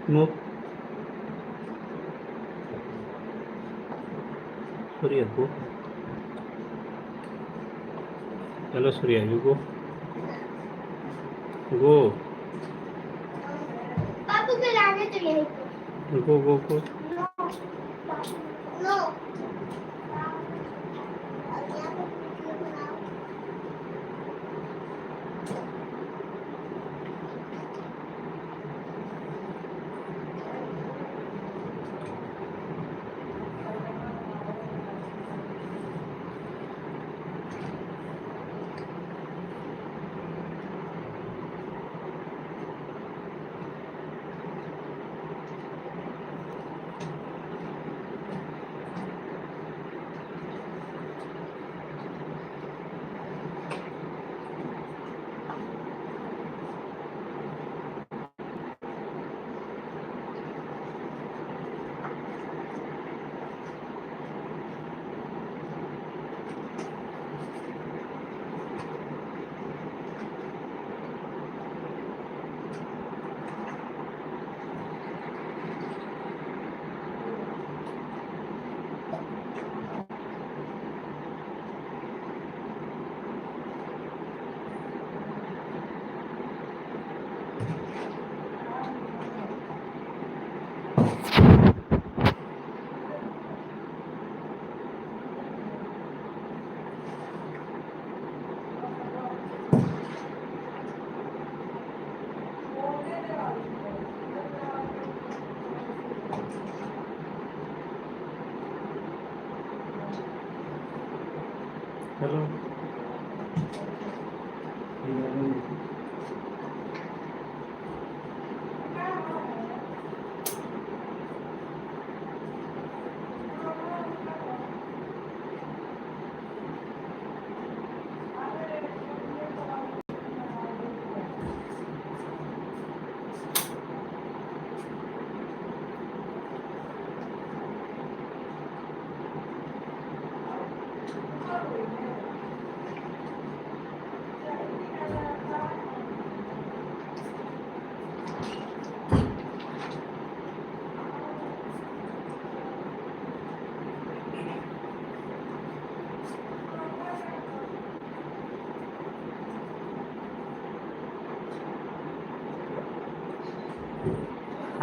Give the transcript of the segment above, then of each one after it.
Move. Surya, go. Hello, Surya, you go. Go. पापा को लाने तो यही को Go, go, go. No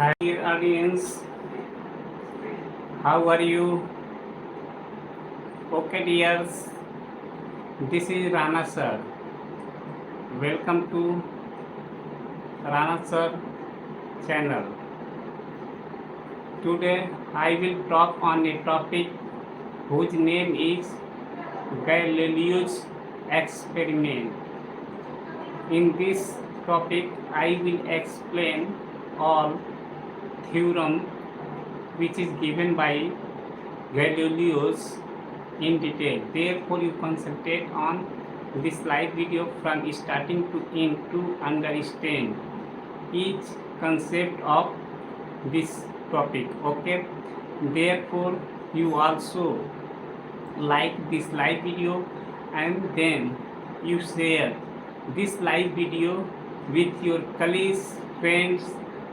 Hi dear audience, how are you? Okay dears, this is Rana Sir. Welcome to Rana Sir channel. Today I will talk on a topic whose name is Galileo's experiment. In this topic I will explain all theorem which is given by Galileo's in detail. Therefore, you concentrate on this live video from starting to end to understand each concept of this topic. Okay. Therefore, you also like this live video and then you share this live video with your colleagues, friends,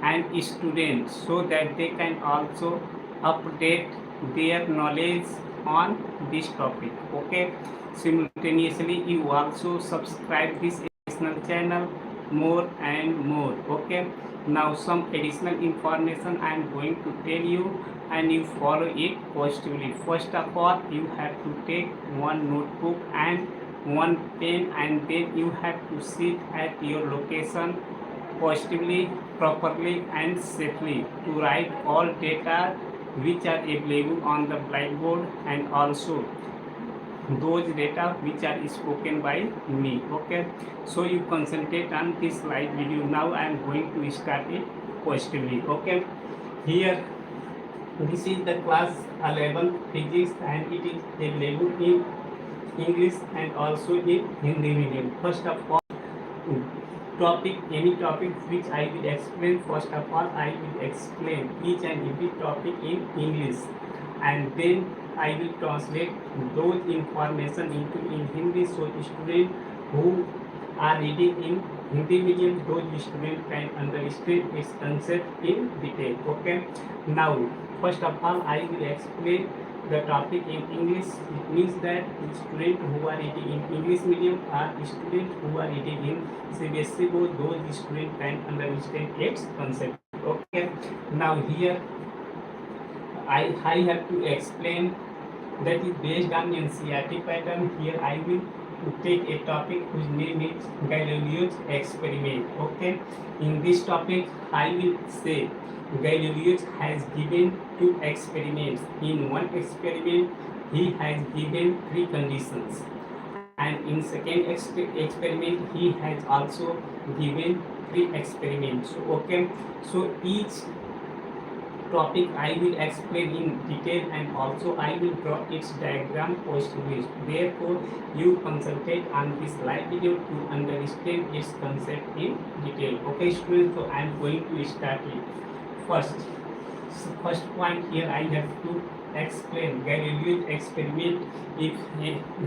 and students so that they can also update their knowledge on this topic. Okay, simultaneously you also subscribe this additional channel more and more. Okay, now some additional information I am going to tell you and you follow it positively. First of all, you have to take one notebook and one pen and then you have to sit at your location positively, properly and safely to write all data which are available on the blackboard and also those data which are spoken by me. Okay, so you concentrate on this live video. Now I am going to start it positively. Okay, here this is the class 11 physics and it is available in English and also in Hindi medium. First of all, any topic which I will explain, first of all I will explain each and every topic in English and then I will translate those information into in Hindi, so students who are reading in Hindi medium, those students can understand its concept in detail. Okay, now first of all I will explain the topic in English. It means that students who are reading in English medium or students who are reading in CBSE board, those students can understand its concept. Okay, now here I have to explain that is based on NCERT pattern. Here I will take a topic whose name is Galileo's experiment. Okay, in this topic I will say Galileo has given two experiments. In one experiment he has given three conditions and in second experiment he has also given three experiments. Okay, so each topic I will explain in detail and also I will draw its diagram positively. Therefore, you concentrate on this live video to understand its concept in detail. Okay, students, so I am going to start it. First point here I have to explain Galileo's experiment. If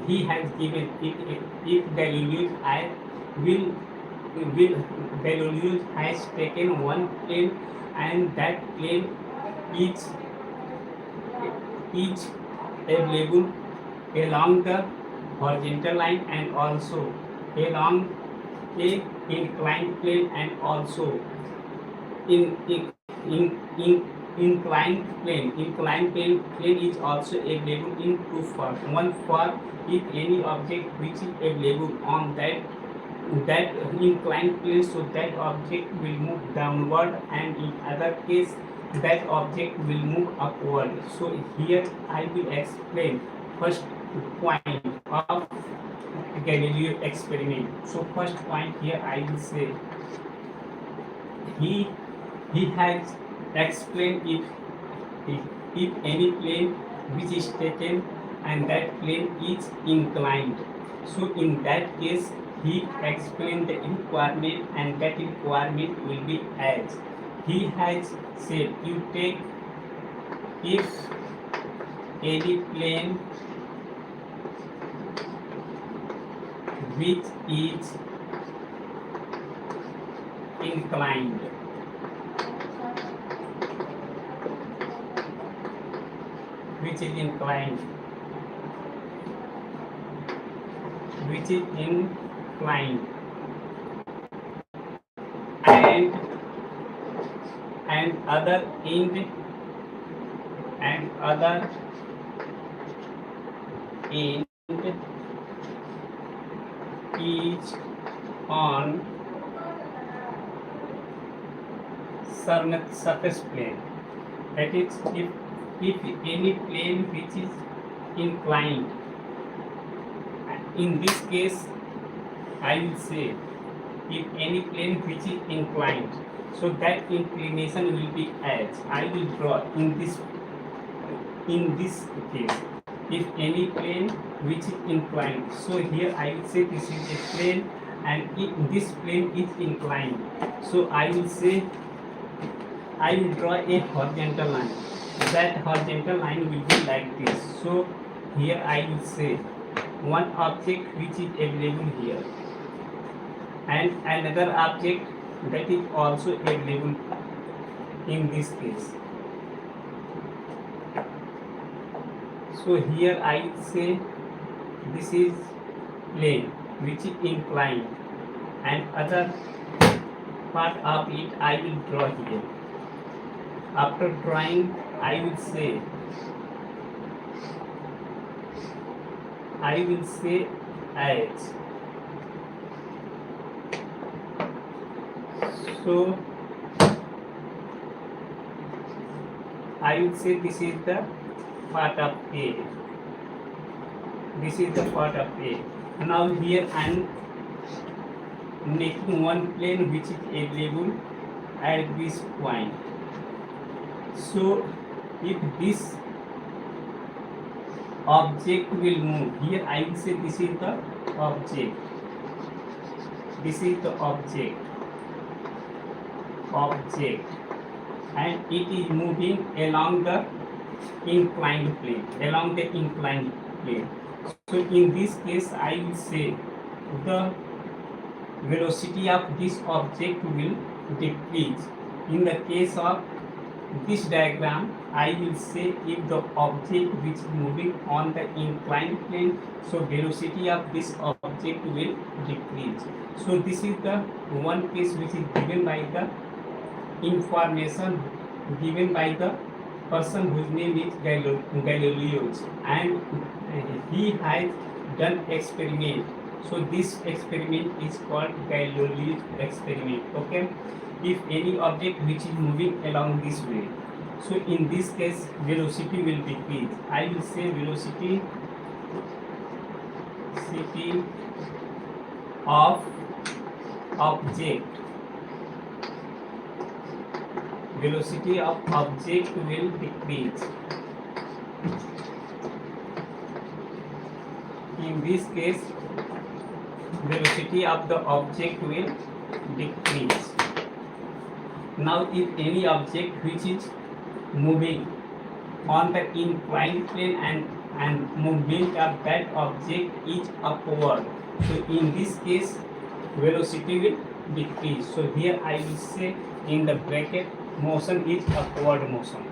he has given if Galileo I will Galileo has taken one plane and that plane is available along the horizontal line and also along a inclined plane and also in inclined plane is also available in two forms. One form, if any object which is available on that inclined plane, so that object will move downward, and in other case that object will move upward. So here I will explain first point of Galileo experiment. So first point here I will say he he has explained if any plane which is taken and that plane is inclined. So in that case he explained the requirement and that requirement will be as he has said you take if any plane which is inclined which is inclined which is inclined and other end and other end is on surface plane. That is, if any plane which is inclined, in this case I will say if any plane which is inclined, so that inclination will be as I will draw in this case. If any plane which is inclined, so here I will say this is a plane and if this plane is inclined, so I will say I will draw a horizontal line. That horizontal line will be like this. So here I will say one object which is available here and another object that is also available in this case. So here I will say this is plane which is inclined and other part of it I will draw here. After drawing I will say as. So I will say this is the part of A. This is the part of A. Now here I am making one plane which is available at this point. So if this object will move, here I will say this is the object. This is the object and it is moving along the inclined plane, So in this case I will say the velocity of this object will decrease. In the case of this diagram I will say if the object which is moving on the inclined plane, so velocity of this object will decrease. So this is the one case which is given by the information given by the person whose name is Galileo and he has done experiment. So this experiment is called Galileo experiment. Okay, if any object which is moving along this way, so in this case velocity will decrease. I will say velocity of object will decrease. In this case velocity of the object will decrease. Now if any object which is moving on the inclined plane and movement of that object is upward, so in this case velocity will decrease. So here I will say in the bracket motion is upward motion.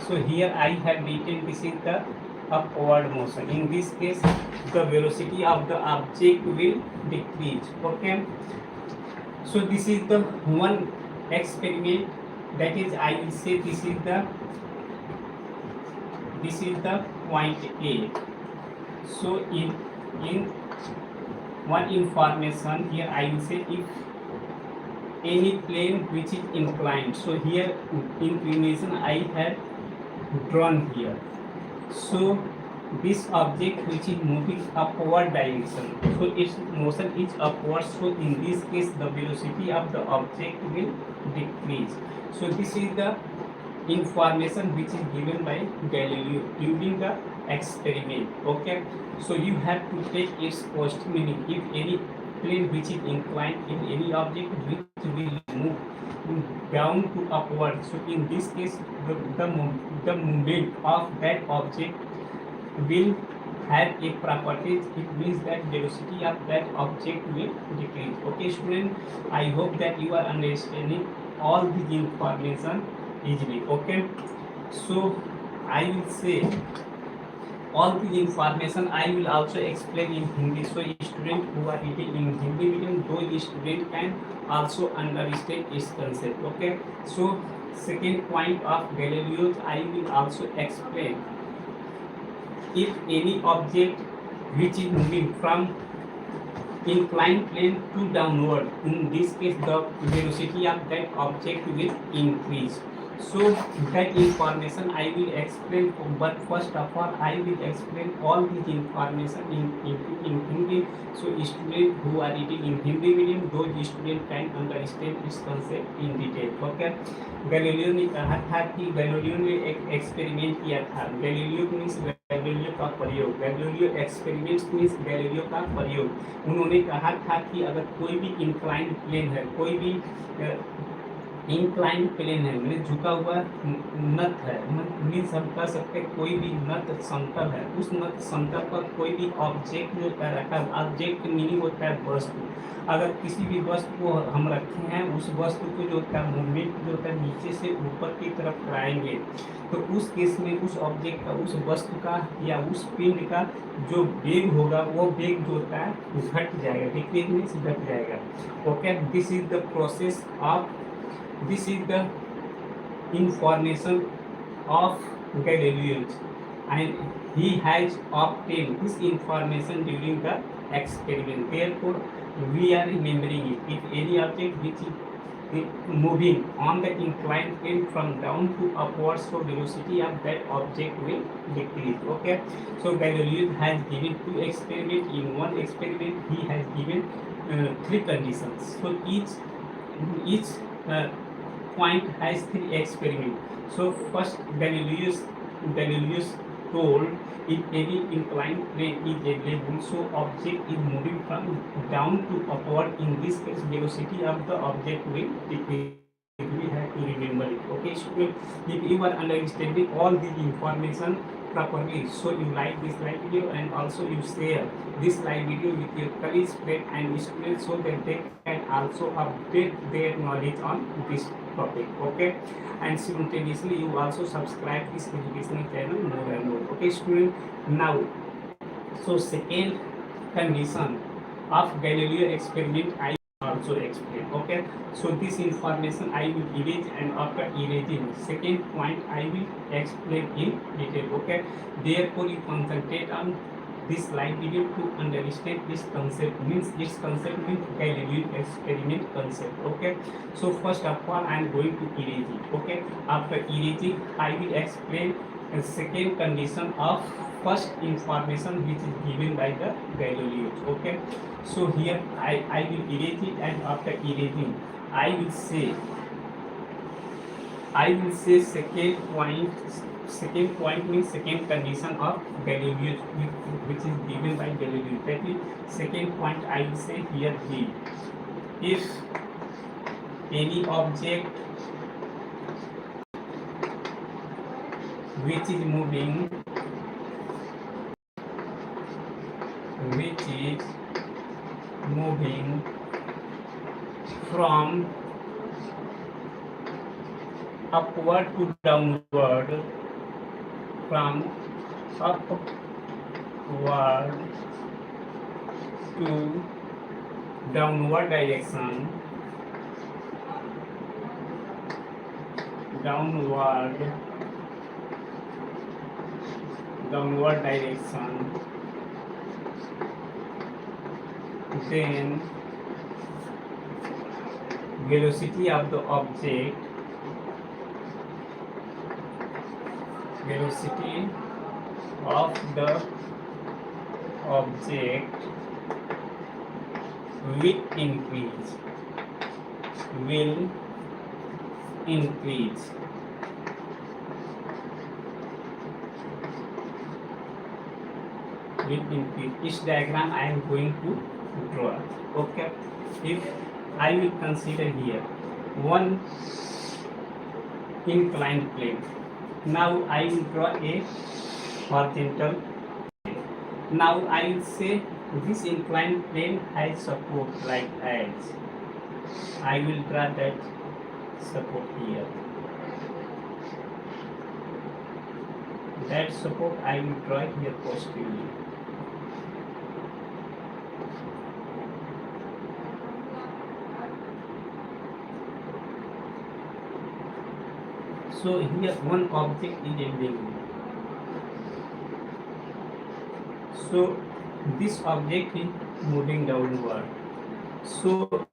So here I have written this is the upward motion. In this case the velocity of the object will decrease. Okay, so this is the one experiment, that is I will say this is the point A. So in one information here I will say if any plane which is inclined, so here inclination I have drawn here. So this object which is moving upward direction, so its motion is upward, so in this case the velocity of the object will decrease. So this is the information which is given by Galileo during the experiment. Okay, so you have to take its post meaning. If any plane which is inclined in any object which will move down to upward, so in this case the movement of that object will have a properties. It means that velocity of that object will decrease. Okay student, I hope that you are understanding all the information easily. Okay, so I will say all the information I will also explain in Hindi, so student who are reading in Hindi medium, those student can also understand its concept. Okay, so second point of Galileo I will also explain. If any object which is moving from inclined plane to downward, in this case the velocity of that object will increase. So that information I will explain, but first of all I will explain all these information in Hindi, so students who are reading in Hindi medium, those students can understand this concept in detail. Okay, Galileo ने कहा था कि Galileo ने एक experiment किया था. Galileo means Galileo का प्रयोग, गैलीलियो एक्सपेरिमेंट्स मीन्स गैलीलियो का प्रयोग. उन्होंने कहा था कि अगर कोई भी इंक्लाइंड प्लेन है, कोई भी इंक्लाइंड प्लेन है, मतलब झुका हुआ नत है, मीन्स हम कह सकते हैं कोई भी नत समतल है, उस नत समतल पर कोई भी ऑब्जेक्ट जो रखा है, ऑब्जेक्ट मीनिंग होता है वस्तु. अगर किसी भी वस्तु को हम रखे हैं, उस वस्तु को जो होता है मूवमेंट जो होता है नीचे से ऊपर की तरफ कराएंगे, तो उस केस में उस ऑब्जेक्ट का, उस वस्तु का या उस पिंड का जो वेग होगा वो वेग जो होता है घट जाएगा, डिक्रीज मीन्स घट जाएगा. Okay, this is the process of, this is the information of Galileo, and he has obtained this information during the experiment. Therefore we are remembering it. If any object which is moving on the inclined plane from down to upwards, so velocity of that object will decrease. Okay, so Galileo has given two experiments. In one experiment he has given three conditions, so each point has three experiments. So first Galileo's told if any inclined plane is available, so object is moving from down to upward, in this case velocity of the object will decrease. We have to remember it. Okay student, if you are understanding all the information properly, so you like this live video and also you share this live video with your colleagues, friends and students, so that they can also update their knowledge on this topic. Okay, and simultaneously you also subscribe this educational channel more and more. Okay student, now so second condition of Galileo experiment I also explain. Okay, so this information I will erase, and after erasing second point I will explain in detail. Okay, therefore you concentrate on this live video to understand this concept, means its concept means Galileo experiment concept. Okay, so first of all I am going to erase it. Okay, after erasing I will explain the second condition of first information which is given by the Galileo. Okay, so here I will erase it, and after erasing I will say second point means second condition of Galileo which is given by Galileo. That is second point I will say here G. If any object which is moving from upward to downward, from upward to downward direction, downward direction, then velocity of the object velocity of the object will increase will increase will increase. This diagram I am going to draw. Okay, if I will consider here one inclined plane. Now I will draw a horizontal. Now I will say this inclined plane has support like as. I will draw that support here. That support I will draw here positively. So here one object is a being. So this object is moving downward. So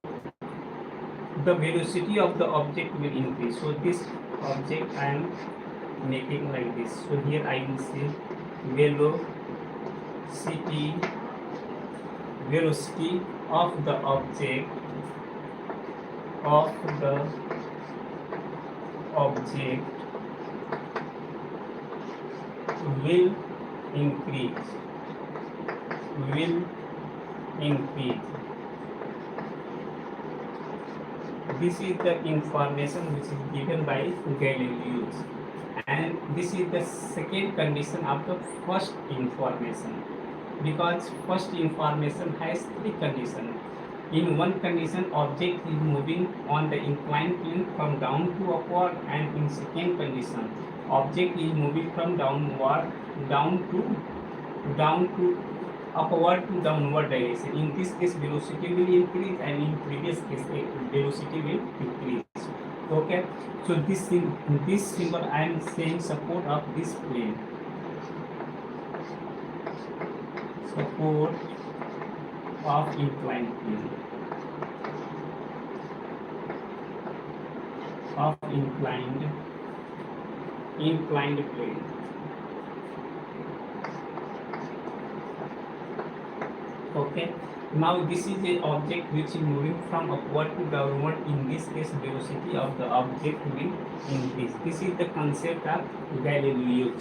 the velocity of the object will increase. So this object I am making like this. So here I will say velocity of the object will increase This is the information which is given by Galileo, and this is the second condition of the first information, because first information has three conditions. In one condition, object is moving on the inclined plane from down to upward, and in second condition, object is moving from down to upward to downward direction. In this case, velocity will increase, and in previous case, velocity will decrease. Okay, so this symbol I am saying support of this plane. Support of inclined plane. Inclined plane. Okay, now this is a object which is moving from upward to downward. In this case, velocity of the object will increase. This is the concept of Galileo.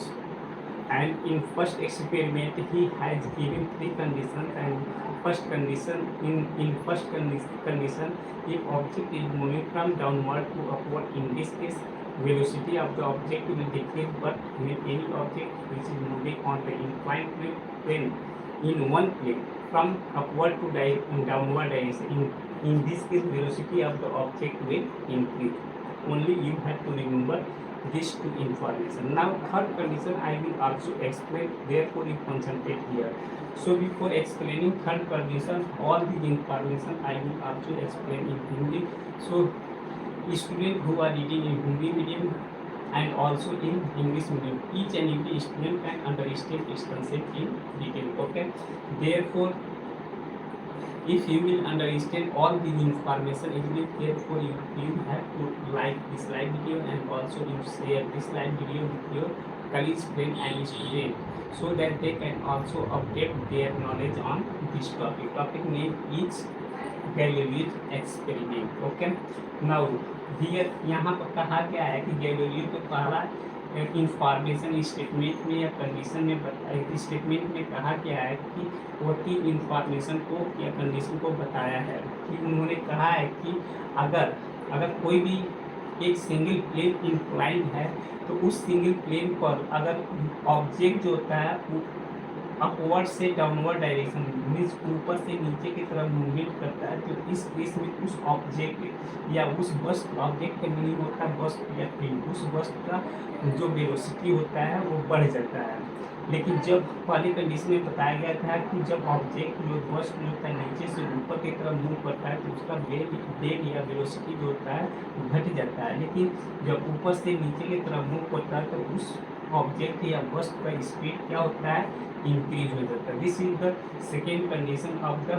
And in first experiment, he has given three conditions. And first condition, in first condition, if object is moving from downward to upward, in this case, velocity of the object will decrease. But when any object which is moving on the inclined plane in one plane from upward to downward direction, in this case, velocity of the object will increase. Only you have to remember these two information. Now third condition I will also explain, therefore you concentrate here. So before explaining third condition, all the information I will also explain in Hindi. So students who are reading in Hindi medium and also in English medium, each and every student can understand its concept in detail. Okay, therefore if you will understand all the information easily, therefore you have to like this live video, and also you share this live video with your colleagues, friend and student, so that they can also update their knowledge on this topic. Topic name is Galileo experiment. Okay, now here यहाँ पर कहा गया है कि Galileo को पहला information statement में या कंडीशन में स्टेटमेंट में कहा गया है कि वो तीन इंफॉर्मेशन को या कंडीशन को बताया है कि उन्होंने कहा है कि अगर कोई भी एक सिंगल प्लेन इंक्लाइन है, तो उस सिंगल प्लेन पर अगर ऑब्जेक्ट जो होता है वो अपवर्ड से डाउनवर्ड डायरेक्शन मीन्स ऊपर से नीचे की तरफ मूवमेंट करता है, तो इस केस में उस ऑब्जेक्ट या उस वस्तु ऑब्जेक्ट का मीनिंग होता है वस्तु या फिर उस वस्तु का जो वेलोसिटी होता है वो बढ़ जाता है। लेकिन जब पहली कंडीशन में बताया गया था कि जब ऑब्जेक्ट जो वस्तु जो होता है नीचे से ऊपर की तरफ मूव करता है तो उसका वेग या वेलोसिटी जो होता है घट जाता है, लेकिन जब ऊपर से नीचे की तरफ मूव करता है तो उस ऑब्जेक्ट या बस्ट का स्पीड क्या होता है, इंक्रीज हो जाता है. This is the second condition of the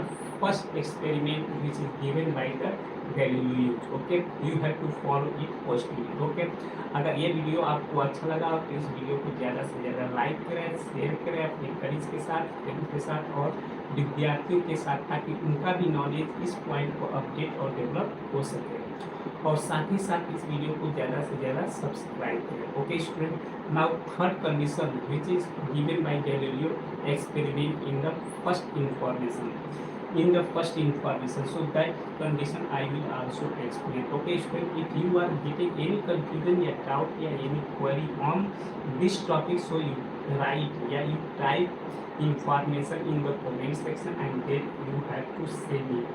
first experiment which is given by the Galileo. Okay, you have to follow it positively. Okay, अगर ये वीडियो आपको अच्छा लगा तो इस वीडियो को ज़्यादा से ज़्यादा लाइक करें, शेयर करें अपने कलीग्स के साथ, फ्रेंड्स के साथ और विद्यार्थियों के साथ, ताकि उनका भी नॉलेज इस पॉइंट को अपडेट और डेवलप हो सके. और साथ ही साथ इस वीडियो को ज़्यादा से ज़्यादा सब्सक्राइब करें. Okay student, now third condition which is given bye Galileo experiment in the first information, so that condition I will also explain. Okay student, if you are getting any confusion or doubt or any query on this topic, so you write, you type information in the comment section and then you have to send it,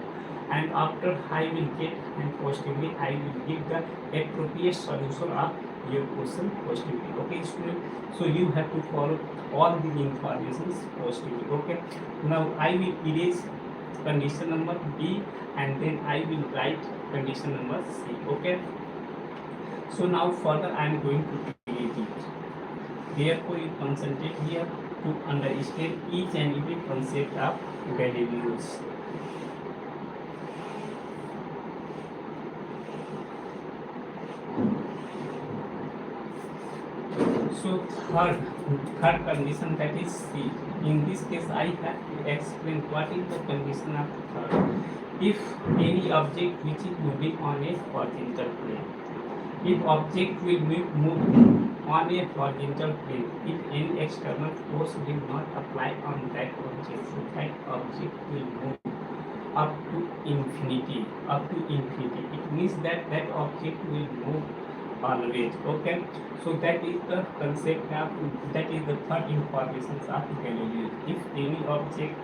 and after I will get and positively I will give the appropriate solution of your question positively. Okay student, so you have to follow all the informations positively. Okay, now I will erase condition number B and then I will write condition number C. Okay, so now further I am going to erase it. Therefore you concentrate here to understand each and every concept of Galileo's. So third condition, that is C. In this case I have to explain what is the condition of third. If any object which is moving on a horizontal plane, if object will move on a horizontal plane, if any external force will not apply on that object, so that object will move up to infinity. It means that that object will move always. Okay, so that is the concept of, that is the third information of Galileo. If any object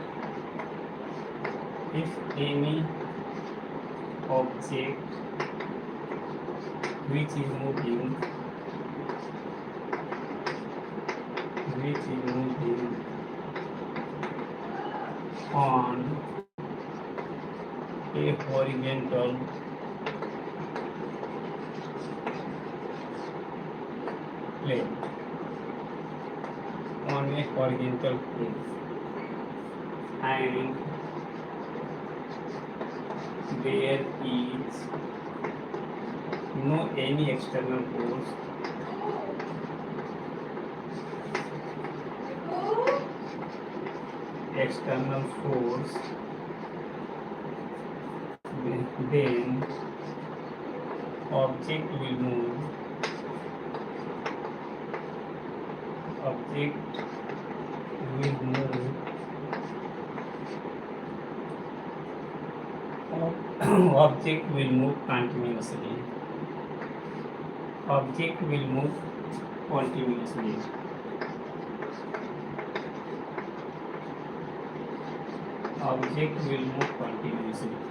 which is moving on a horizontal plane, and there is no any external force then object will move continuously.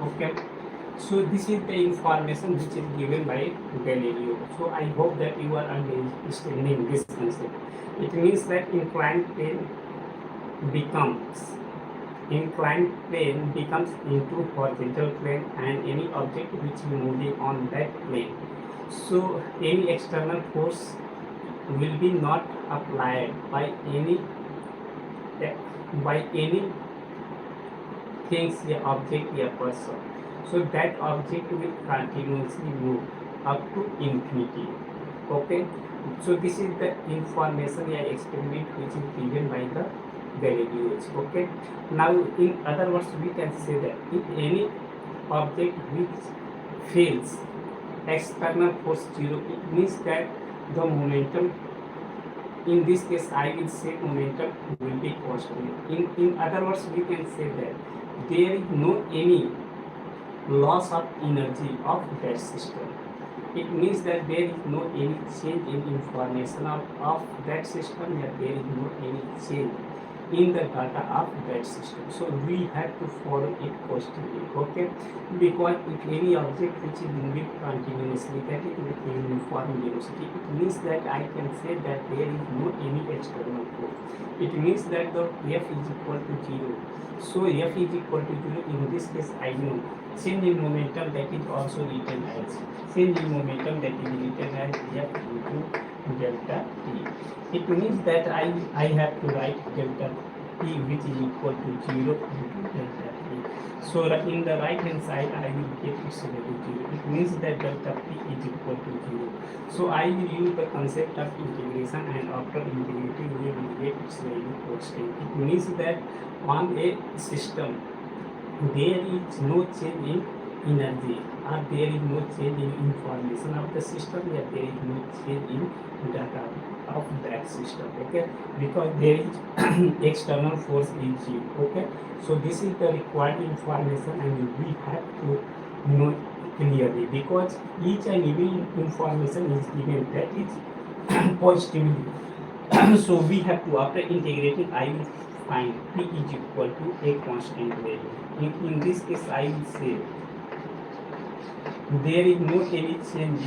Okay, so this is the information which is given by Galileo. So I hope that you are understanding this concept. It means that inclined plane becomes into horizontal plane, and any object which is moving on that plane, so any external force will be not applied by any things, a object, a person, so that object will continuously move up to infinity. Okay, so this is the information, a experiment which is given by the Galileo. Okay, now in other words we can say that if any object which feels external force 0, it means that the momentum, in this case I will say momentum will be constant. In other words we can say that there is no any loss of energy of that system. It means that there is no any change in information of that system, that there is no any change in the data of that system. So we have to follow it positively. Okay, because if any object which is moving continuously, that is with uniform velocity, it means that I can say that there is no any external force. It means that the F is equal to 0. So F is equal to 0. In this case I know change in momentum, that is also written as F into delta T. It means that I have to write delta T which is equal to 0 into delta T. So in the right hand side I will get its value 0. It means that delta T is equal to 0. So I will use the concept of integration, and after integrating we will get its value constant. It means that on a system there is no change in energy, or there is no change in information of the system, or there is no change in data of that system. Okay, because there is external force is zero. Okay, so this is the required information and we have to know clearly, because each and every information is given that is positively. So we have to, after integrating, I will find P is equal to a constant value. In this case I will say there is no any change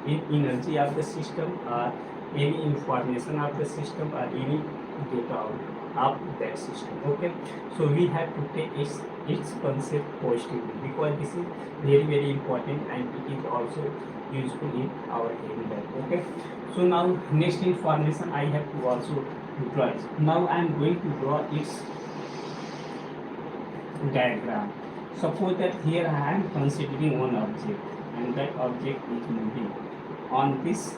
in energy of the system, or any information of the system, or any data of that system. Okay, so we have to take its concept positively, because this is very important and it is also useful in our daily life. Okay, so now next information I have to also draw it. Now I am going to draw its diagram. Suppose that here I am considering one object, and that object is moving on this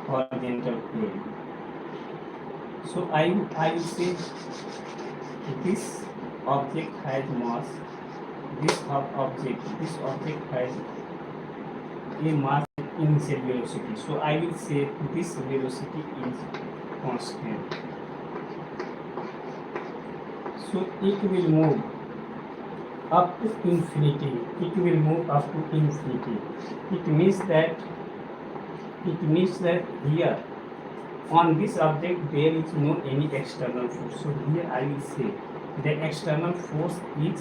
horizontal plane. So I will say this object has mass. This object has a mass initial velocity. So I will say this velocity is constant. So it will move up to infinity. It will move up to infinity. It means that here on this object there is no any external force. So here I will say the external force is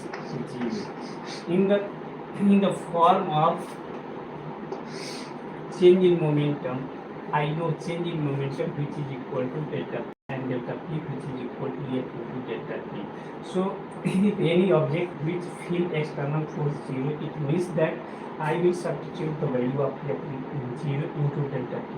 zero. In the form of change in momentum, I know change in momentum which is equal to delta P, and delta P which is equal to F into delta P. So if any object which feel external force zero, it means that I will substitute the value of F zero into delta P.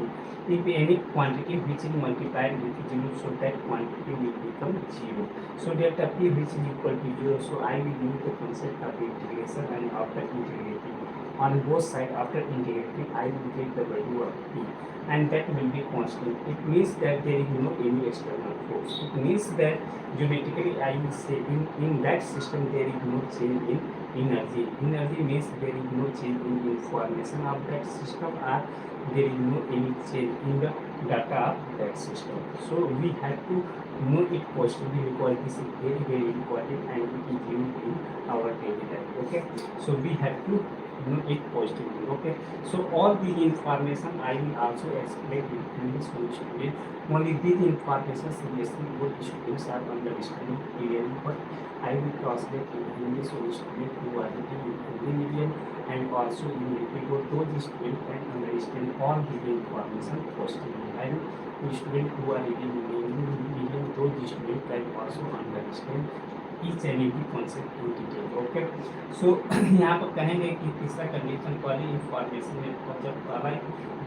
If any quantity which is multiplied with zero, so that quantity will become zero. So delta P which is equal to zero. So I will use the concept of integration, and after integrating on both sides, after integrating I will get the value of P, and that will be constant. It means that there is no any external force. It means that geometrically I will say in that system there is no change in energy. Energy means there is no change in information of that system, or there is no any change in the data of that system. So we have to know it positively, because this is very important and it is used in our daily life. Okay, so we have to know it positively. Okay, so all the information I will also explain in this student. Only these information seriously good students are understanding clearly, but I will translate in English for students who are reading in Hindi medium, and also in Filipino, those students can understand all the information positively, and students who are reading in English medium, those students can also understand each and every concept in detail. Okay, so यहाँ पर कहेंगे कि तीसरा condition वाली information में जब पहला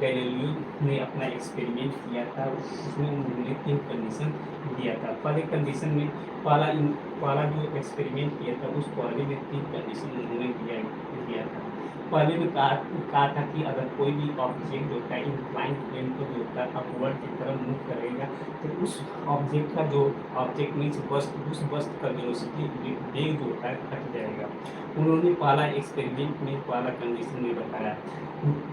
Galileo ने अपना एक्सपेरिमेंट किया था, उसमें उन्होंने 3 कंडीशन दिया था. पहले कंडीशन में पहला जो एक्सपेरिमेंट किया था उस पहले में 3 कंडीशन उन्होंने दिया था. पहले में कहा था कि अगर कोई भी ऑब्जेक्ट जो है इंक्लाइंड प्लेन को जो होता है अपवर्ड की तरफ मूव करेगा, तो उस ऑब्जेक्ट का जो ऑब्जेक्ट मीन्स उस वस्तु का वेलोसिटी वेग जो होता है घट जाएगा. उन्होंने पहला एक्सपेरिमेंट में पहला कंडीशन में बताया.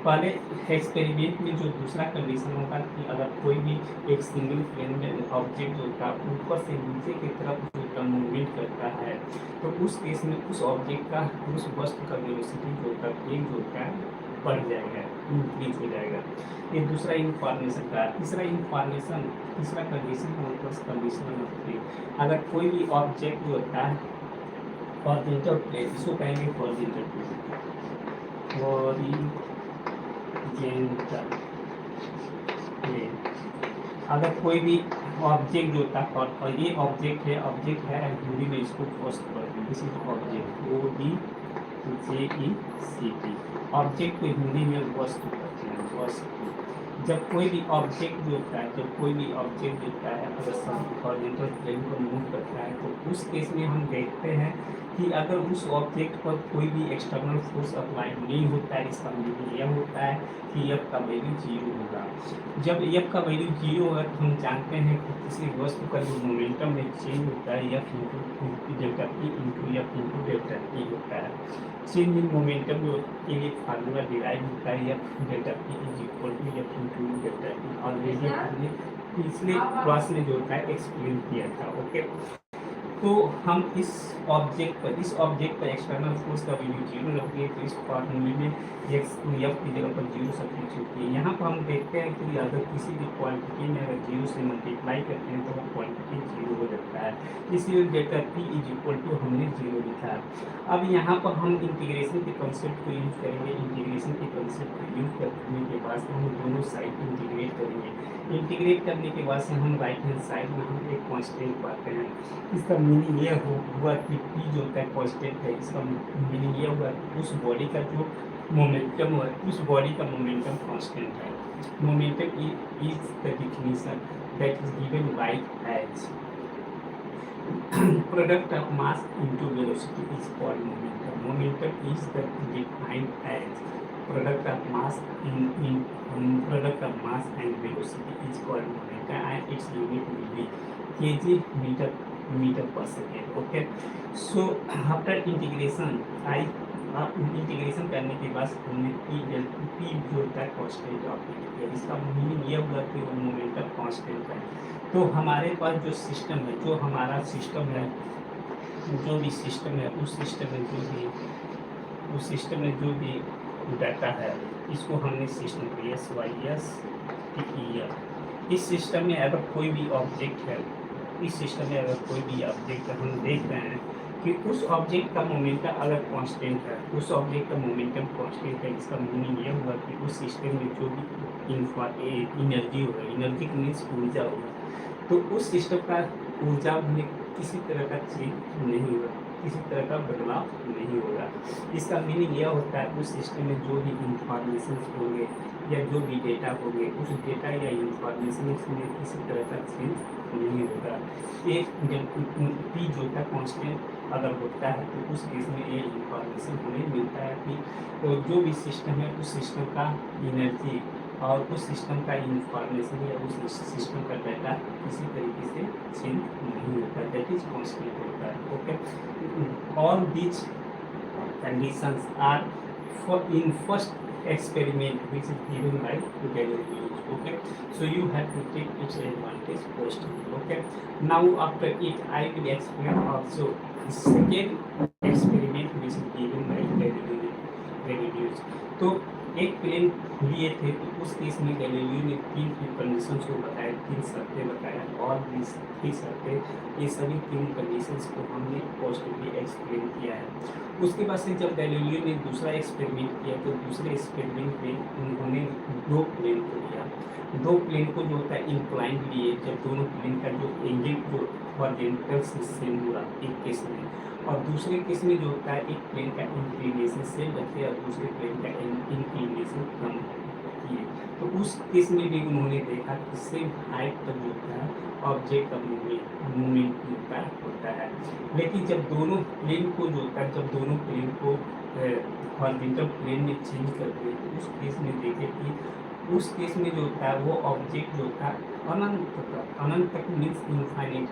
पहले एक्सपेरिमेंट में जो दूसरा कंडीशन होगा कि अगर कोई भी एक सिंगल प्लेन में ऑब्जेक्ट जो होता है ऊपर से नीचे की तरफ जो मूवमेंट करता है, तो उस केस में उस ऑब्जेक्ट का, उस वस्तु का वेलोसिटी जो होता है वेग जो होता है बढ़ जाएगा, इंक्रीज हो जाएगा. ये दूसरा इंफॉर्मेशन का. तीसरा कंडीशन कंडीशन नंबर 3, अगर कोई भी ऑब्जेक्ट जो होता है हॉरिजॉन्टल प्लेन, इसको कहेंगे हॉरिजॉन्टल प्लेन, अगर कोई भी ऑब्जेक्ट जो था, और ये ऑब्जेक्ट है हिंदी में इसको फर्स्ट पढ़ते हैं, this is object, OBJECT। Object को हिंदी में वस्तु कहते हैं, वस्तु। जब कोई भी ऑब्जेक्ट जो होता है, अगर सब हॉरिजॉन्टल प्लेन पर मूव करता है, तो उस केस में हम देखते हैं कि अगर उस ऑब्जेक्ट पर कोई भी एक्सटर्नल फोर्स अप्लाई नहीं होता है, इसका मीनिंग यह होता है कि एफ का वैल्यू जीरो होगा। जब एफ का वैल्यू जीरो है तो हम जानते हैं कि किसी वस्तु का जो मोमेंटम में चेंज होता है F into delta P into F into delta T होता है। चेंज इन मोमेंटम जो के लिए फार्मूला डिराइव होता है F delta P is equal to F into delta T, already हमने पिछले क्लास में जो होता है एक्सप्लेन किया था। ओके, तो हम इस ऑब्जेक्ट पर एक्सटर्नल फोर्स का वैल्यू जीरो रखिए, तो इस फॉर्मूले में एक्स एफ की जगह पर जीरो सब्स्टिट्यूट किए। यहाँ पर हम देखते हैं कि अगर किसी भी क्वांटिटी में अगर जीरो से मल्टीप्लाई करते हैं तो वो क्वांटिटी जीरो हो जाता है, इसलिए delta P is equal to हमने जीरो लिखा। अब यहाँ पर हम इंटीग्रेशन के कंसेप्ट को यूज करेंगे। इंटीग्रेशन के कंसेप्ट को यूज करने के बाद हम दोनों साइड इंटीग्रेट करेंगे। इंटीग्रेट करने के बाद से हम राइट हैंड साइड में हम एक कांस्टेंट पाते हैं। इसका मीनिंग ये हुआ कि पी जो होता है कांस्टेंट है। इसका मीनिंग ये हुआ कि उस बॉडी का जो मोमेंटम है, उस बॉडी का मोमेंटम कांस्टेंट है। Momentum is the definition that is given by as product of mass into velocity is called momentum. Momentum is the defined as product of mass product of mass and velocity is called momentum, and its unit will be kg meter per second. Okay, so after integration integration करने के बाद हमने P जो होता है constant of किया। इसका meaning ये हुआ कि वो मोमेंटम कांस्टेंट है। तो हमारे पास जो सिस्टम है, जो हमारा सिस्टम है, जो भी सिस्टम है, उस सिस्टम में जो भी डाटा है, इसको हमने सिस्टम को एस वाई एस किया। इस सिस्टम में अगर कोई भी ऑब्जेक्ट है, हम देख रहे हैं कि उस ऑब्जेक्ट का मोमेंटम अगर कांस्टेंट है, उस ऑब्जेक्ट का मोमेंटम कांस्टेंट है, इसका मीनिंग ये हुआ कि उस सिस्टम में जो भी एनर्जी होगा, एनर्जी मीन्स ऊर्जा होगा, तो उस सिस्टम का ऊर्जा में किसी तरह का चेंज नहीं होगा, किसी तरह का बदलाव नहीं होगा। इसका मीनिंग यह होता है उस सिस्टम में जो भी इंफॉर्मेशन होंगे या जो भी डेटा होंगे, उस डेटा या इंफॉर्मेशन में किसी तरह का चेंज नहीं होगा। एक पी जो था कांस्टेंट अगर होता है तो उस केस में ये इंफॉर्मेशन हमें मिलता है कि तो जो भी सिस्टम है, उस सिस्टम का एनर्जी और उस सिस्टम का इंफॉर्मेशन या उस सिस्टम का डाटा किसी तरीके से चेंज नहीं होता, दैट इज कांस्टेंट होता है। Okay, all these conditions are for in first experiment which is given by Galileo. Okay, so you have to take its advantage first. Okay, now after it I will explain also the second experiment which is given by Galileo. तो एक plane लिए थे, तो उस case में Galileo ने तीन conditions को बताया, तीन शर्तें बताया, और तीन शर्तें, ये सभी तीन कंडीशंस को हमने पॉजिटिवली एक्सप्लेन किया है। उसके बाद से जब गैलीलियो ने दूसरा एक्सपेरिमेंट किया, तो दूसरे एक्सपेरिमेंट में उन्होंने दो प्लेन को लिया। दो प्लेन को जो होता है इंक्लाइन लिए, जब दोनों प्लेन का जो एंगल जो हॉरिजॉन्टल से सेम हुआ एक केस में, और दूसरे केस में जो होता है एक प्लेन का इंक्लिनेशन सेम रखे और दूसरे प्लेन का इंक्लिनेशन कम किए, तो उस केस में भी उन्होंने देखा कि सेम हाइट पर जो होता है ऑब्जेक्ट का मूवमेंट होता है। लेकिन जब दोनों प्लेन को जो होता है, जब दोनों प्लेन को हॉरिजॉन्टल प्लेन में चेंज करते हैं, तो उस केस में देखे कि उस केस में जो होता है वो ऑब्जेक्ट जो होता है अनंत तक मीन्स इनफाइनाइट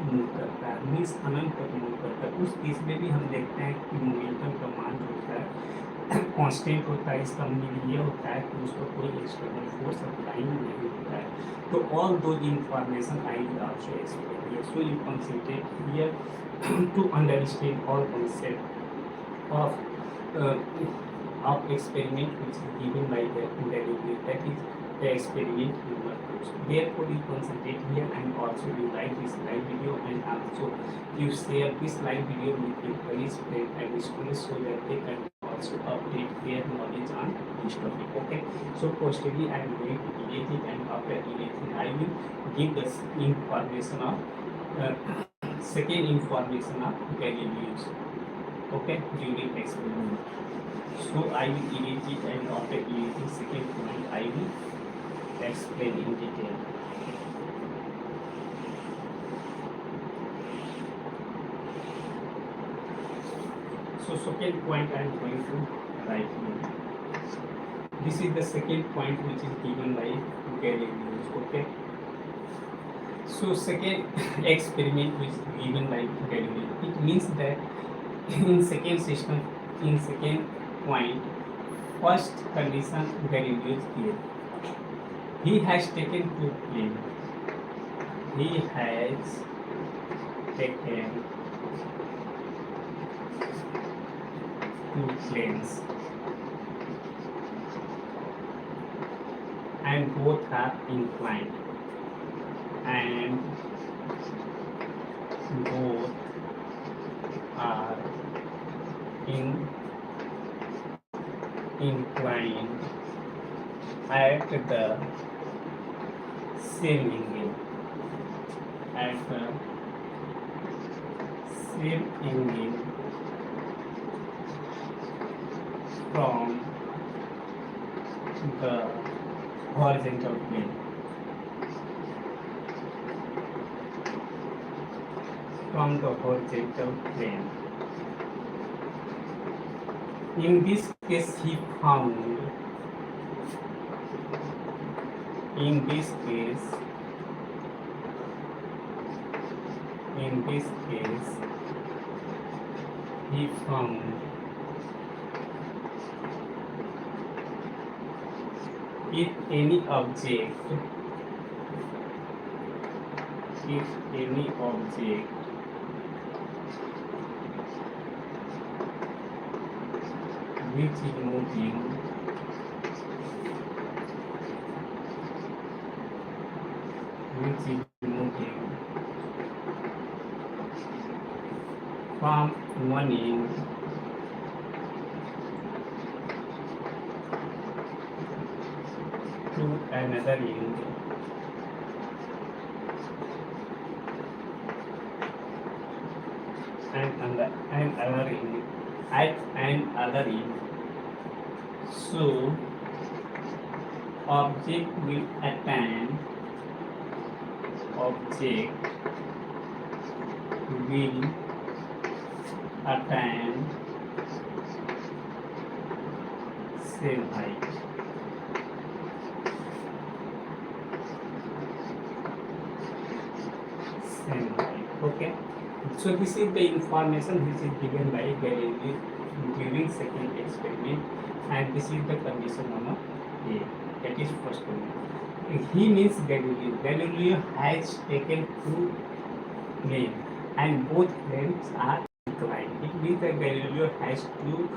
मूव करता है, मीन्स अनंत तक मूव करता है। उस केस में भी हम देखते हैं कि मोमेंटम का मान जो होता है कांस्टेंट होता है। इसका मीनिंग ये होता है कि उसको कोई एक्सटर्नल फोर्स अप्लाई नहीं होता है। तो all those information I will also explain here, so you concentrate here to understand all concept of experiment which is given by the Galileo, that is the experiment number 2. Therefore you concentrate here and also you like this live video, and also you share this live video with your colleagues, friends and students so that they can also update their knowledge on this topic. Okay, so firstly I am going to erase it, and after erasing I will give the information of second information of Galileo's, okay, during experiment. So I will erase it, and after erasing second point I will explain in detail. So second point I am going to write here. This is the second point which is given by Galileo. Okay. So second experiment which is given by Galileo. It means that in second system, in second point, first condition Galileo is here. He has taken two planes. He has taken two planes, and both are inclined, and both are inclined at the same angle, at the same angle from the horizontal plane. From the horizontal plane. In this case, he found. In this case, he found if any object which is moving from one end to another end, and at another end. So object will attain same height. Okay. So this is the information which is given by Galileo during second experiment, and this is the condition number A. That is first one. He means Galileo. Galileo has taken two planes, and both planes are inclined. It means that Galileo has two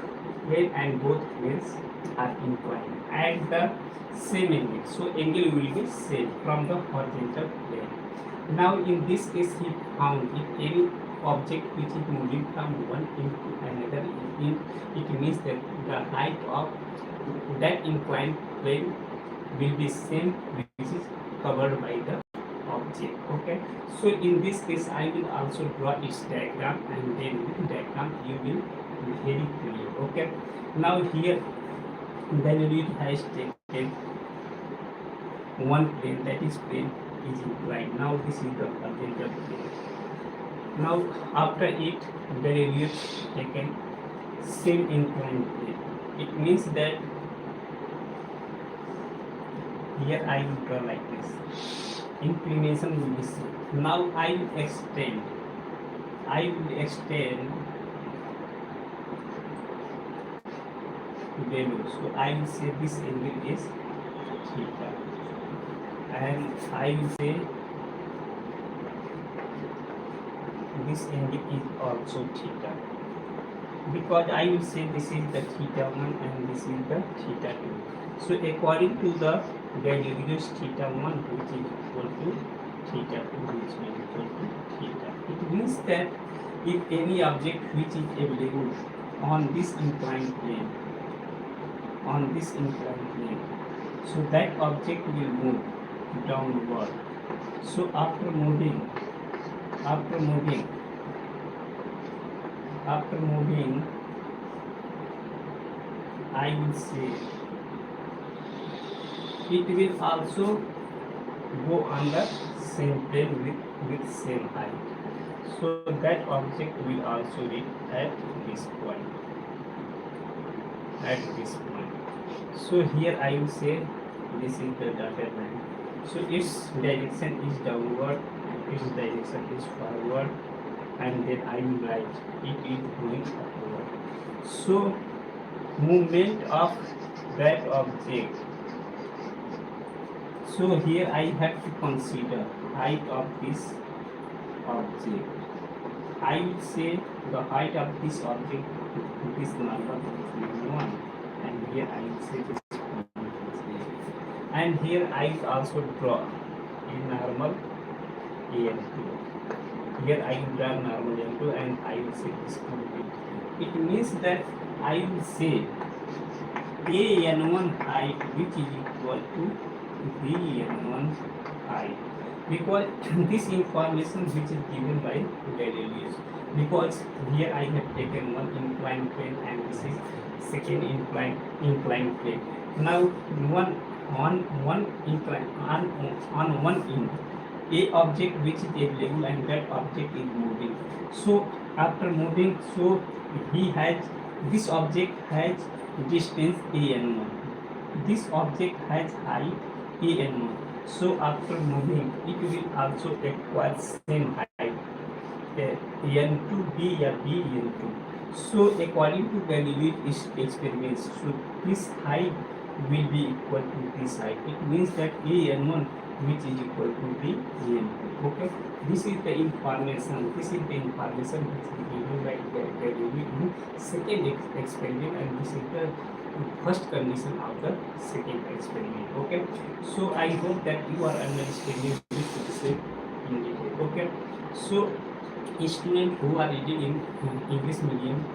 planes, and both planes are inclined at the same angle. So angle will be same from the horizontal plane. Now in this case, he found if any object which is moving from one into another, it means that the height of that inclined plane will be same, which is covered by the object. Okay. So in this case, I will also draw its diagram, and then with the diagram you will be very clear. Okay. Now here Galileo has taken one plane, that is plane is inclined. Now this is the horizontal plane. Now after it, Galileo taken same inclined plane. It means that here I will draw like this. Inclination will be same. Now I will extend value. So I will say this angle is theta, and I will say this angle is also theta, because I will say this is the theta 1 and this is the theta 2. So according to the Galileo's theta 1, which is equal to theta 2, which is equal to theta. It means that if any object which is available on this inclined plane, so that object will move downward. So after moving I will say it will also go on the same plane with same height. So that object will also be at this point. So here I will say this is the dotted line. So its direction is downward and its direction is forward, and then I will write it is going upward. So movement of that object. So here I have to consider height of this object. I will say the height of this object, this number is 1, and here I will say this point is there. And here I will also draw a normal AM2. Here I will draw normal AM2 and I will say this point. It means that I will say AN1 height which is equal to BN1 height, because this information which is given by Galileo, because here I have taken one inclined plane and this is second inclined plane. Now on one end a object which is a level and that object is moving. So after moving, so this object has distance an1, this object has height an1. So after moving it will also acquire same height n2 b या b n2. So according to Galileo's experiments, so this height will be equal to this height. It means that an1 which is equal to b n2. Okay, this is the information which is given by Galileo in second experiment, and this is the first condition of the second experiment. Okay, so I hope that you are understanding this concept in detail. Okay, so students who are reading in English medium,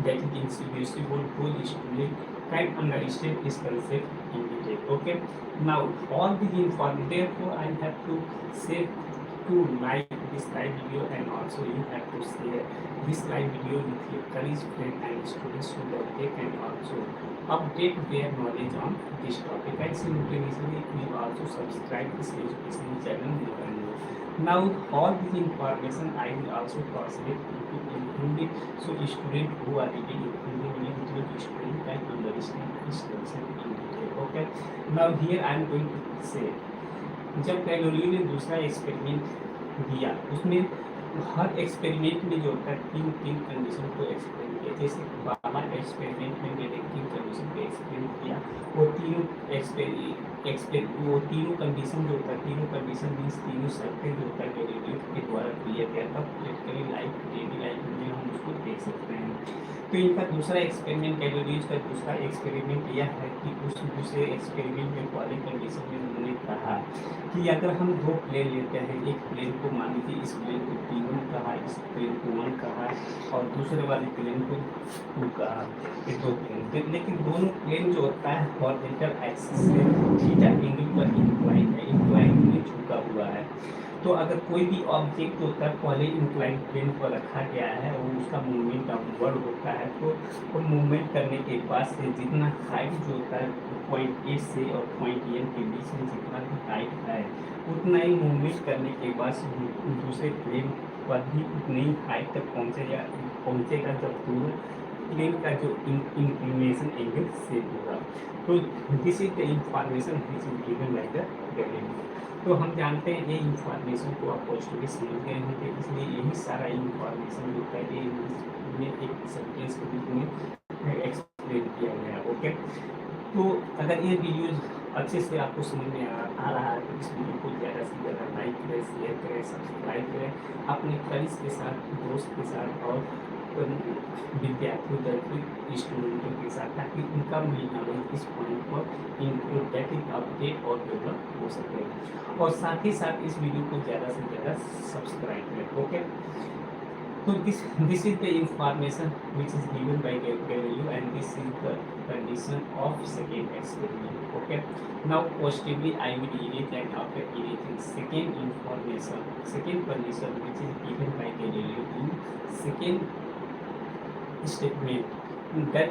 that is in CBSE board, whole student can understand this concept in detail. Okay, now all the information, therefore I have to say to like this live video, and also you have to share this live video with your colleagues, friends and students so that they can also update their knowledge on this topic, and simultaneously you also subscribe this education channel. Now all this information I will also translate into Hindi, so students who are reading in Hindi medium student can understand this concept in detail. Okay, now here I am going to say, जब Galileo ने दूसरा experiment दिया, उसमें हर experiment में जो होता है तीन कंडीशन को एक्सप्लेन किया। जैसे बाबा एक्सपेरिमेंट में मैंने 3 कंडीशन को एक्सप्लेन किया, वो तीनों कंडीशन जो होता है, तीनों कंडीशन मीन्स तीनों शर्तें जो होता है गैलीलियो के द्वारा दिया गया था। प्रैक्टिकली लाइफ डेली लाइफ में हम उसको देख सकते हैं। तो इनका दूसरा एक्सपेरिमेंट, गैलीलियो का दूसरा एक्सपेरिमेंट यह है कि उस दूसरे एक्सपेरिमेंट में पहले कंडीशन में उन्होंने कहा कि अगर हम 2 प्लेन लेते हैं, एक प्लेन को मान लीजिए इस प्लेन को T1 कहा, इस प्लेन को 1 कहा, और दूसरे वाले प्लेन को 2 कहा, ये 2 प्लेन, लेकिन दोनों प्लेन जो होता है हॉरिजॉन्टल एक्सिस से थीटा एंगल पर इंक्लाइन है, इंक्लाइन में झुका हुआ है। तो अगर कोई भी ऑब्जेक्ट होता है पहले इंक्लाइन प्लेन पर रखा गया है और उसका मूवमेंट अपवर्ड होता है, तो वो मूवमेंट करने के बाद से जितना हाइट जो होता है पॉइंट ए से और पॉइंट एन के बीच में जितना भी हाइट है, उतना ही मूवमेंट करने के बाद दूसरे प्लेन पर भी उतनी ही हाइट तक पहुँचेगा जब दोनों प्लेन का जो इंक्लिनेशन एंगल सेम होगा। तो this is the information which is given by the Galileo. तो हम जानते हैं ये इंफॉर्मेशन को आप पॉजिटिवली समझ गए होंगे, इसलिए यही सारा इंफॉर्मेशन जो है ये में एक सेंटेंस के रूप में एक्सप्लेन किया गया। ओके, तो अगर ये वीडियो अच्छे से आपको समझ में आ रहा है तो इस वीडियो को ज़्यादा से ज़्यादा लाइक करें, शेयर करें, सब्सक्राइब करें अपने कलीग्स के साथ, दोस्त के साथ और विद्यार्थियों स्टूडेंटों के साथ, ताकि उनका मेन नॉलेज इस पॉइंट पर इम्प्रूव अपडेट और डेवलप हो सके। और साथ ही साथ इस वीडियो को ज़्यादा से ज़्यादा सब्सक्राइब करें। Okay, So this is the information which is given by Galileo, and this is the condition of second experiment. Okay. Now positively I will erase, and after erasing second information, second condition which is given by Galileo in second statement, that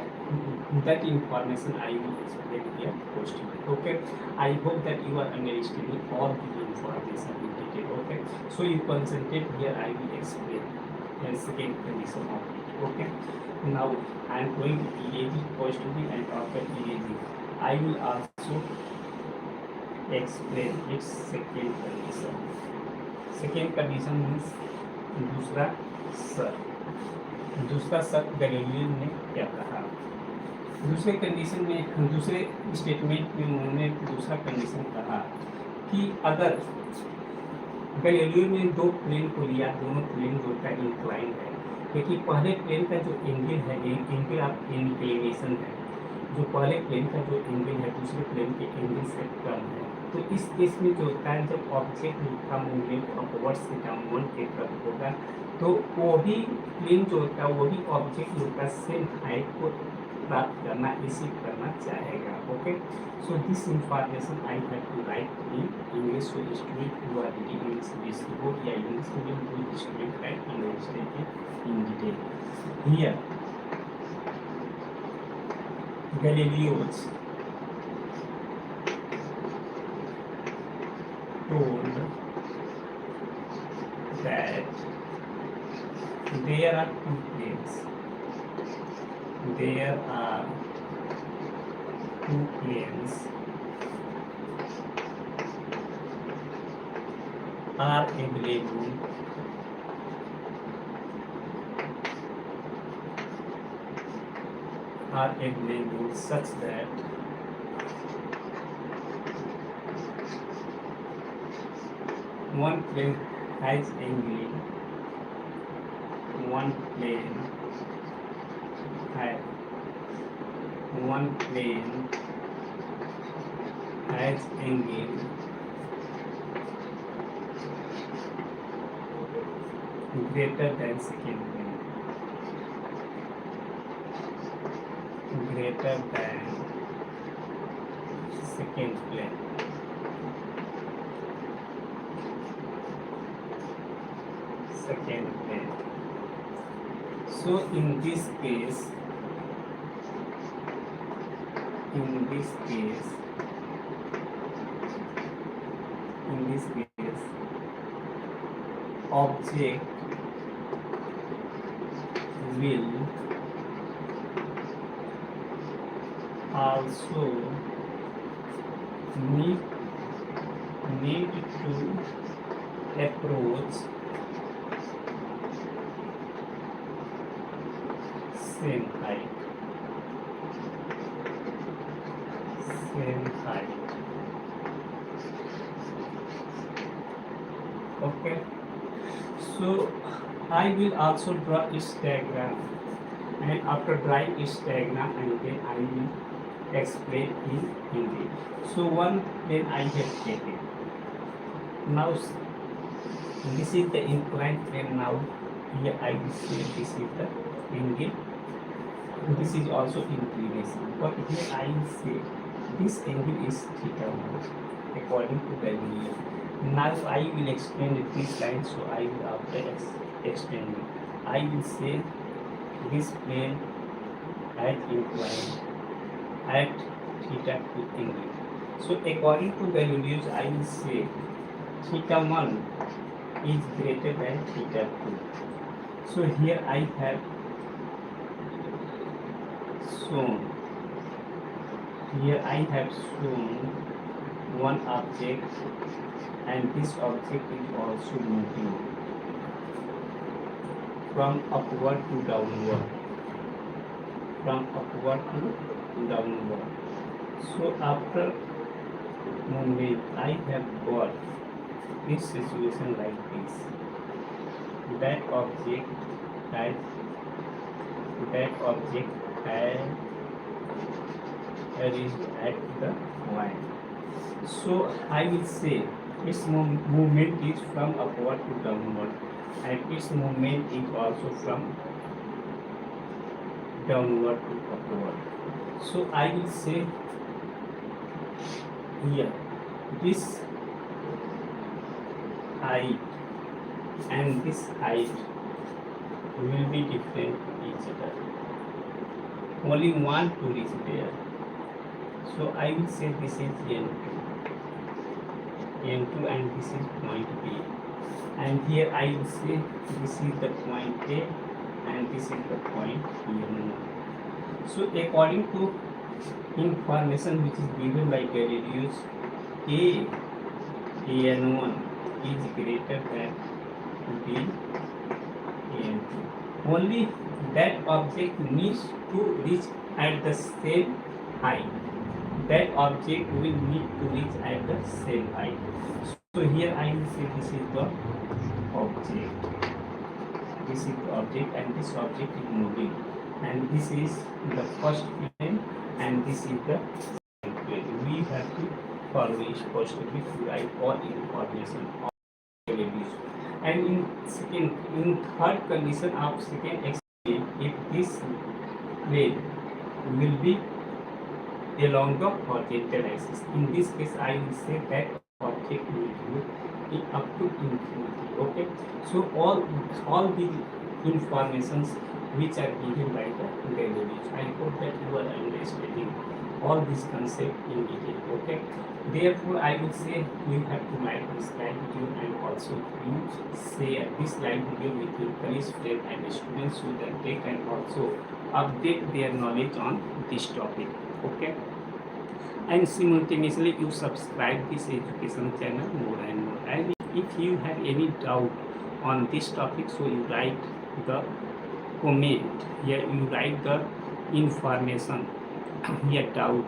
that information I will explain here positively. Okay. I hope that you are understanding all the information in detail. Okay. So you concentrate here. I will explain the second condition of it. Okay. Now I am going to erase it positively, and after erasing I will also explain its second condition. Second condition means दूसरा शर्त. दूसरा शर्त Galileo ने क्या कहा. दूसरे condition में, दूसरे स्टेटमेंट में उन्होंने दूसरा कंडीशन कहा कि अगर गैलीलियो ने दो प्लेन को लिया, दोनों प्लेन जो का इंक्लाइन है, क्योंकि पहले प्लेन का जो एंगल है, एंगल ऑफ इंक्लिनेशन है, जो पहले प्लेन का जो एंगल है दूसरे प्लेन के एंगल से कम है. तो इस केस में जो होता है, जब ऑब्जेक्ट का मूवमेंट अपवर्ड से डाउनवर्ड की तरफ होगा, तो वो भी प्लेन जो होता है, वो भी ऑब्जेक्ट का सेम हाइट को प्राप्त करना, रिसीव करना चाहेगा. Okay. So this information I have to write in English. So student who are reading English this book या English medium to student write understand in detail. Here Galileo's told that there are two planes. There are two planes are available such that one plane has angle, one plane has angle greater than second plane. Greater than second plane. Second plane. So in this case, object will also need to approach same height. Okay. So I will also draw this diagram, and after drawing this diagram, and then I will explain in Hindi. So one plane I have taken. Now this is the inclined plane. Now here I will say this is the angle. This is also inclination. But here I will say this angle is theta according to Galileo. Now I will explain this line. So I will after explaining, I will say this plane at inclined at theta 2 angle. So according to Galileo, I will say theta 1 is greater than theta 2. So here I have shown one object, and this object is also moving from upward to downward. So after movement I have got this situation like this. That object has reached at the point. So I will say its movement is from upward to downward. and its movement is also from downward to upward. So I will say here this height and this height will be different to each other. Only one tool is there. So I will say this is N2 and this is point B. And here I will say this is the point A and this is the point N1. So according to information which is given by Galileo, N1 is greater than B N2. Only that object needs to reach at the same height. That object will need to reach at the same height. So here I will say this is the object. This is the object and this object is moving. And this is the first plane and this is the second plane. We have to follow it possibly to write all information of values. And in third condition of second experiment, if this plane will be along the horizontal axis, in this case I will say that object will move up to infinity. Okay, so all the informations which are given by the Galileo, I hope that you are understanding all this concept in detail. Okay, therefore I will say you have to like this live video and also you share this live video with your colleagues, friends and students so that they can also update their knowledge on this topic. Okay, and simultaneously you subscribe this education channel more and more. And if you have any doubt on this topic, so you write the comment here, you write the information here doubt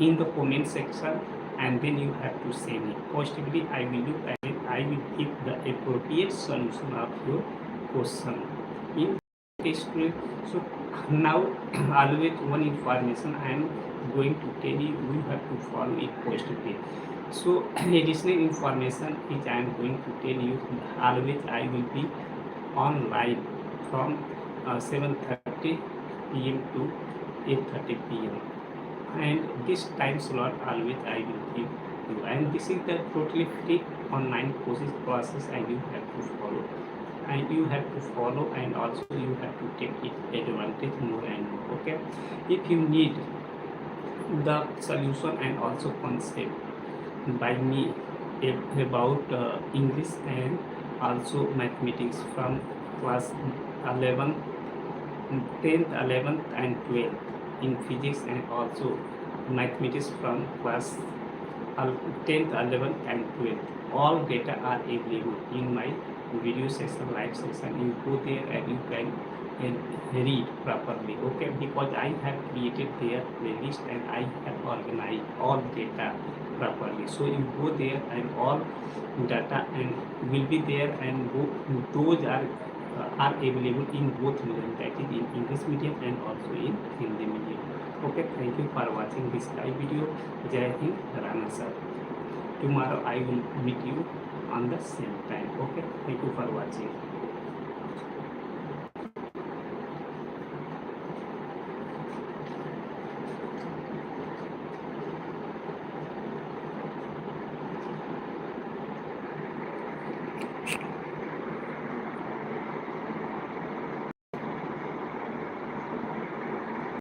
in the comment section and then you have to send it. Positively I will look at it, I will give the appropriate solution of your question in this way. So now always one information I am going to tell you, you have to follow it positively. So additional information which I am going to tell you, always I will be online from 7:30 p.m. to 8:30 p.m. and this time slot always I will give you, and this is the totally free online process and you have to follow and also you have to take it advantage more and more. Okay, if you need the solution and also concept by me about English and also mathematics from class 11, 10th, 11th and 12th in physics and also mathematics from class 10th, 11th and 12th, all data are available in my video session, live session. You go there and you can read properly. Okay, because I have created their playlist and I have organized all data properly. So you go there and all data and will be there, and those are available in both medium, that is in English medium and also in Hindi medium. Okay, thank you for watching this live video. Jai Hind, Rana sir. Tomorrow I will meet you on the same time. Okay, thank you for watching.